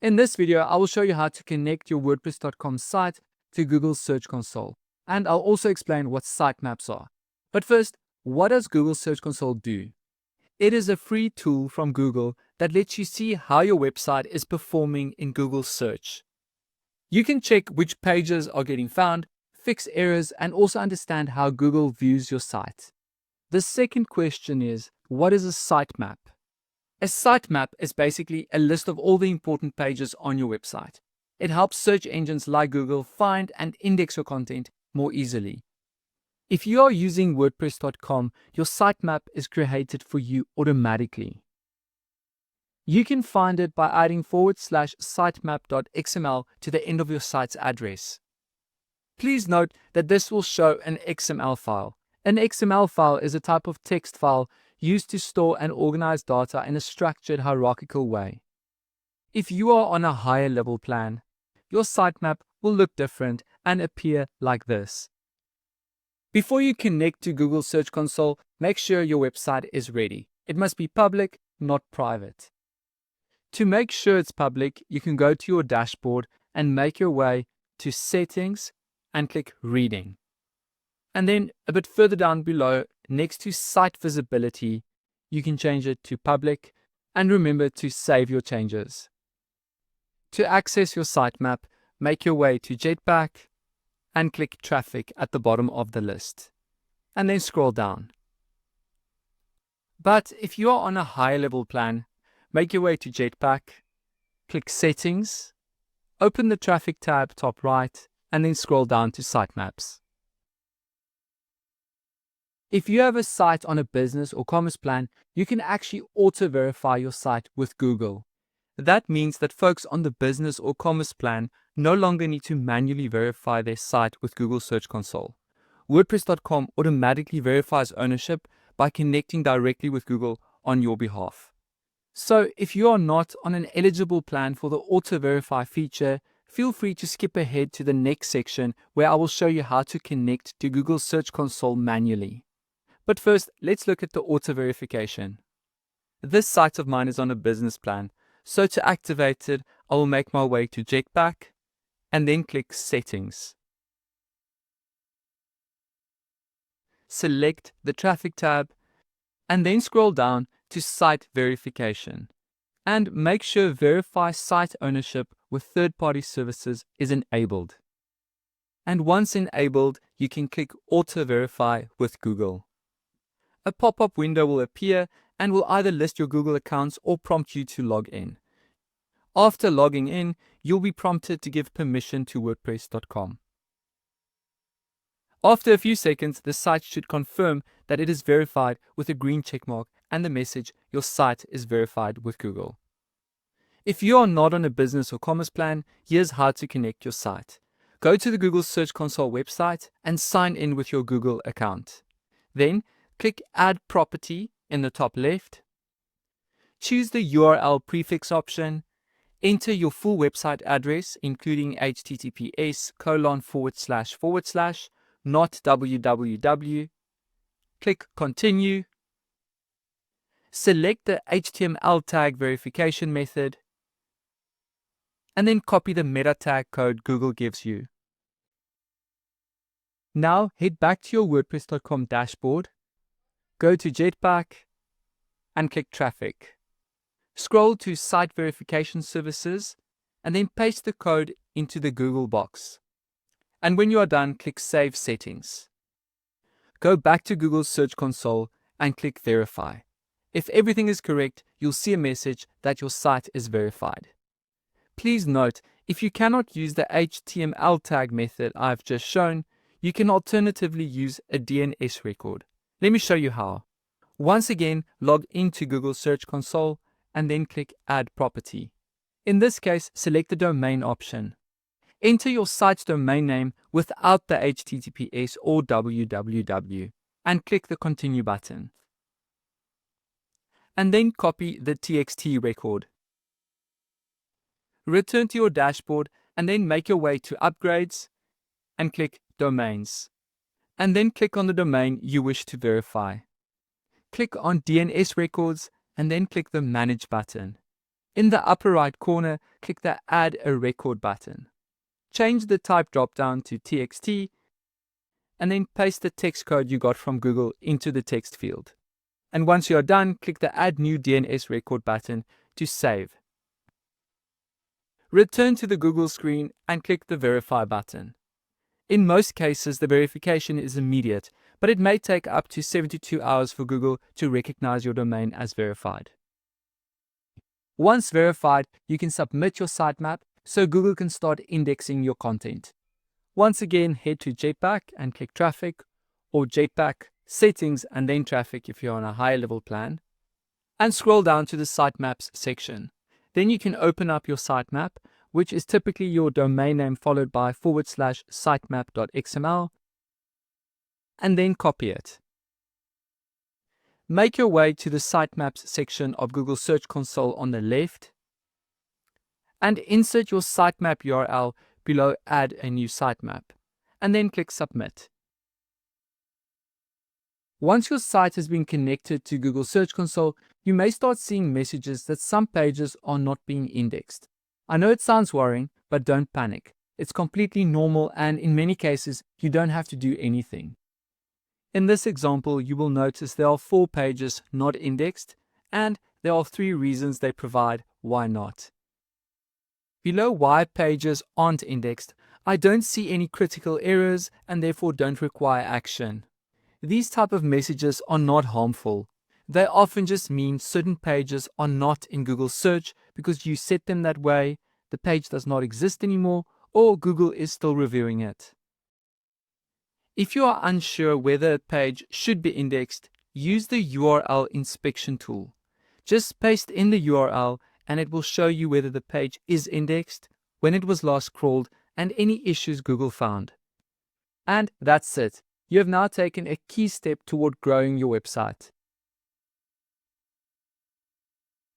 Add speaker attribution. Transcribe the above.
Speaker 1: In this video, I will show you how to connect your WordPress.com site to Google Search Console, and I'll also explain what sitemaps are. But first, what does Google Search Console do? It is a free tool from Google that lets you see how your website is performing in Google search. You can check which pages are getting found, fix errors, and also understand how Google views your site. The second question is, what is a sitemap? A sitemap is basically a list of all the important pages on your website. It helps search engines like Google find and index your content more easily. If you are using WordPress.com, your sitemap is created for you automatically. You can find it by adding /sitemap.xml to the end of your site's address. Please note that this will show an XML file. An XML file is a type of text file used to store and organize data in a structured hierarchical way. If you are on a higher level plan, your sitemap will look different and appear like this. Before you connect to Google Search Console, make sure your website is ready. It must be public, not private. To make sure it's public, you can go to your dashboard and make your way to Settings and click Reading. And then a bit further down below, next to Site Visibility, you can change it to Public, and remember to save your changes. To access your sitemap, make your way to Jetpack and click Traffic at the bottom of the list, and then scroll down. But if you are on a higher level plan, make your way to Jetpack, click Settings, open the Traffic tab top right, and then scroll down to Sitemaps. If you have a site on a business or commerce plan, you can actually auto-verify your site with Google. That means that folks on the business or commerce plan no longer need to manually verify their site with Google Search Console. WordPress.com automatically verifies ownership by connecting directly with Google on your behalf. So if you are not on an eligible plan for the auto-verify feature, feel free to skip ahead to the next section where I will show you how to connect to Google Search Console manually. But first, let's look at the auto-verification. This site of mine is on a business plan, so to activate it, I will make my way to Jetpack and then click Settings. Select the Traffic tab and then scroll down to Site Verification. And make sure Verify Site Ownership with Third-Party Services is enabled. And once enabled, you can click Auto Verify with Google. A pop-up window will appear and will either list your Google accounts or prompt you to log in. After logging in, you'll be prompted to give permission to WordPress.com. After a few seconds, the site should confirm that it is verified with a green checkmark and the message, your site is verified with Google. If you are not on a business or commerce plan, here's how to connect your site. Go to the Google Search Console website and sign in with your Google account. Then, click Add Property in the top left. Choose the URL prefix option. Enter your full website address, including https://, not www. Click Continue. Select the HTML tag verification method. And then copy the meta tag code Google gives you. Now head back to your WordPress.com dashboard. Go to Jetpack and click Traffic. Scroll to Site Verification Services and then paste the code into the Google box. And when you are done, click Save Settings. Go back to Google Search Console and click Verify. If everything is correct, you'll see a message that your site is verified. Please note, if you cannot use the HTML tag method I've just shown, you can alternatively use a DNS record. Let me show you how. Once again, log into Google Search Console and then click Add Property. In this case, select the domain option. Enter your site's domain name without the HTTPS or www and click the Continue button. And then copy the TXT record. Return to your dashboard and then make your way to Upgrades and click Domains. And then click on the domain you wish to verify. Click on DNS Records and then click the Manage button. In the upper right corner, click the Add a Record button. Change the type dropdown to TXT and then paste the text code you got from Google into the text field. And once you are done, click the Add New DNS Record button to save. Return to the Google screen and click the Verify button. In most cases, the verification is immediate, but it may take up to 72 hours for Google to recognize your domain as verified. Once verified, you can submit your sitemap so Google can start indexing your content. Once again, head to Jetpack and click Traffic, or Jetpack, Settings and then Traffic if you're on a higher level plan, and scroll down to the Sitemaps section. Then you can open up your sitemap, which is typically your domain name followed by /sitemap.xml, and then copy it. Make your way to the Sitemaps section of Google Search Console on the left, and insert your sitemap URL below Add a New Sitemap, and then click Submit. Once your site has been connected to Google Search Console, you may start seeing messages that some pages are not being indexed. I know it sounds worrying, but don't panic. It's completely normal, and in many cases, you don't have to do anything. In this example, you will notice there are 4 pages not indexed, and there are 3 reasons they provide why not. Below why pages aren't indexed, I don't see any critical errors and therefore don't require action. These type of messages are not harmful. They often just mean certain pages are not in Google search because you set them that way, the page does not exist anymore, or Google is still reviewing it. If you are unsure whether a page should be indexed, use the URL inspection tool. Just paste in the URL and it will show you whether the page is indexed, when it was last crawled, and any issues Google found. And that's it. You have now taken a key step toward growing your website.